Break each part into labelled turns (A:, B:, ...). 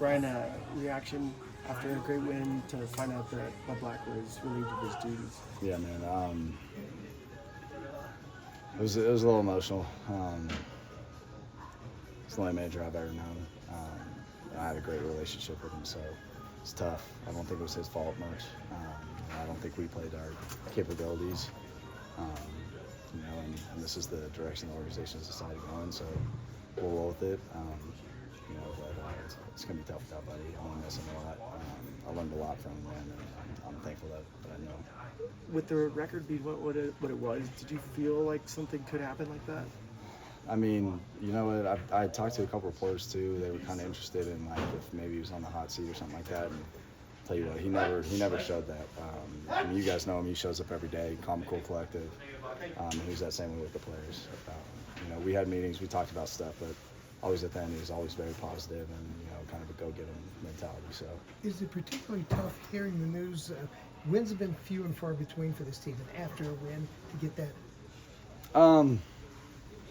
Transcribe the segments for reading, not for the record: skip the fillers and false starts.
A: Ryan, reaction after a great win to find out that Bud Black was relieved of his duties?
B: Yeah, man. It was a little emotional. He's the only manager I've ever known. I had a great relationship with him, so it's tough. I don't think it was his fault much. I don't think we played our capabilities. And this is the direction the organization has decided going, so we'll roll with it. But it's going to be tough without Buddy. I'm going to miss him a lot. I learned a lot from him, and I'm thankful that I know.
A: With the record being what it was, did you feel like something could happen like that?
B: I mean, you know what? I talked to a couple reporters too. They were kind of interested in like if maybe he was on the hot seat or something like that. And I'll tell you what, he never showed that. I mean, you guys know him. He shows up every day, calm, cool, collective. He was that same way with the players. We had meetings, we talked about stuff, but always at the end he was always very positive and kind of a go-get-him mentality. So
C: is it particularly tough hearing the news? Wins have been few and far between for this team, and after a win to get that.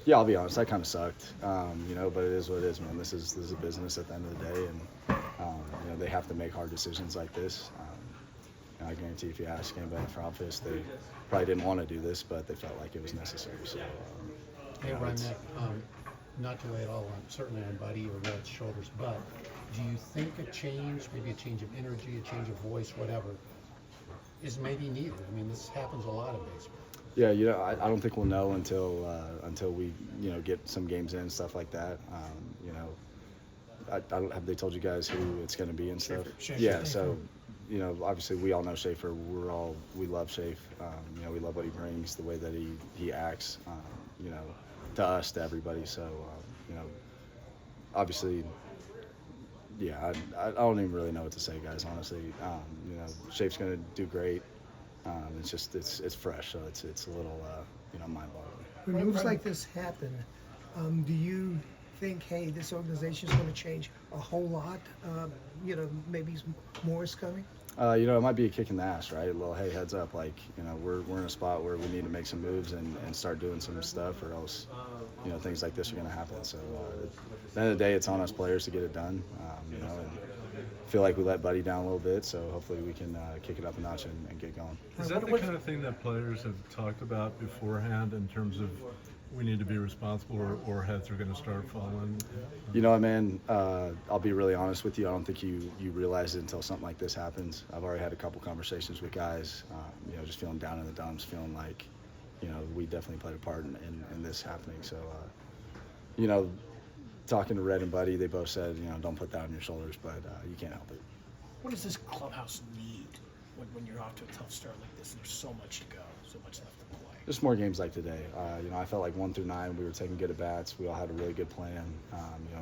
B: Yeah, I'll be honest, that kind of sucked. But it is what it is, man. This is a business at the end of the day, and they have to make hard decisions like this. I guarantee if you ask anybody at front office, they probably didn't want to do this, but they felt like it was necessary. So,
D: hey, Ryan, not to lay it all on, certainly on Buddy or Red's shoulders, but do you think a change, maybe a change of energy, a change of voice, whatever, is maybe needed? I mean, this happens a lot in baseball.
B: Yeah, I don't think we'll know until we get some games in and stuff like that. Have they told you guys who it's going to be and stuff?
C: Schaefer.
B: Yeah, so obviously we all know Schaefer. We love Schaefer. We love what he brings, the way that he acts. To us, to everybody. So obviously, yeah, I don't even really know what to say, guys. Honestly, Schaefer's going to do great. It's just it's fresh, so it's a little mind-boggling.
C: When moves like this happen, do you think, hey, this organization is going to change a whole lot? Maybe more is coming.
B: It might be a kick in the ass, right? A little, hey, heads up, like we're in a spot where we need to make some moves and start doing some stuff, or else things like this are going to happen. So at the end of the day, it's on us players to get it done. And feel like we let Buddy down a little bit, so hopefully we can kick it up a notch and get going.
E: Is that the kind of thing that players have talked about beforehand in terms of we need to be responsible or heads are going to start falling?
B: You know what, man, I'll be really honest with you. I don't think you realize it until something like this happens. I've already had a couple conversations with guys, just feeling down in the dumps, feeling like, we definitely played a part in this happening. So, talking to Red and Buddy, they both said, don't put that on your shoulders, but you can't help it.
F: What does this clubhouse need when you're off to a tough start like this? There's so much to go, so much left to play.
B: Just more games like today. I felt like 1 through 9, we were taking good at bats. We all had a really good plan.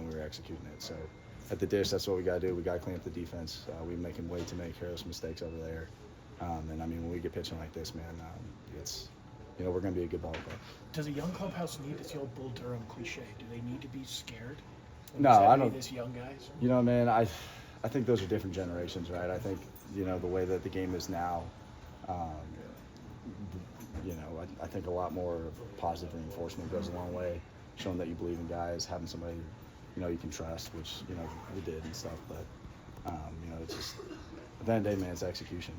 B: We were executing it. So at the dish, that's what we got to do. We got to clean up the defense. We're making way too many careless mistakes over there. When we get pitching like this, man, it's we're going to be a good ball club.
F: Does a young clubhouse need, it's the old Bull Durham cliche, do they need to be scared?
B: No, I don't.
F: This young guys?
B: Man, I think those are different generations, right? I think, the way that the game is now, I think a lot more positive reinforcement goes a long way, showing that you believe in guys, having somebody, you can trust, which, we did and stuff. But, it's just, at the end of the day, man, it's execution.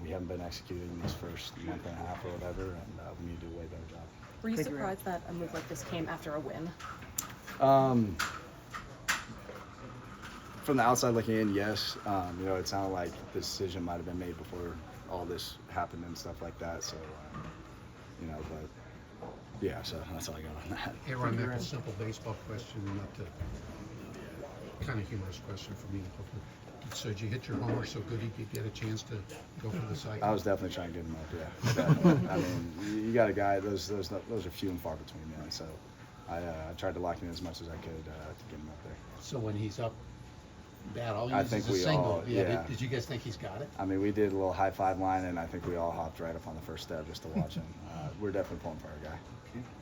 B: We haven't been executing this first month and a half or whatever, and we need to do a way better job.
G: Were you surprised that a move like this came after a win?
B: From the outside looking in, yes. It sounded like the decision might have been made before all this happened and stuff like that. So, but yeah, so that's all I got on that.
D: Hey, Ron, that's a simple baseball question, not the kind of humorous question for me. So did you hit your homer so good you could get a chance to go for the cycle?
B: I was definitely trying to get him up, yeah. I mean, you got a guy, those are few and far between, man. So I tried to lock in as much as I could to get him up there.
D: So when he's up bad, all he
B: I
D: needs
B: think
D: is a
B: we
D: single.
B: all, yeah.
D: Did you guys think he's got it?
B: I mean, we did a little high five line, and I think we all hopped right up on the first step just to watch him. We're definitely pulling for our guy.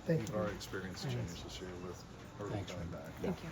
C: Thank you.
H: Our experience changed this year with Hurdle coming back.
G: Thank you.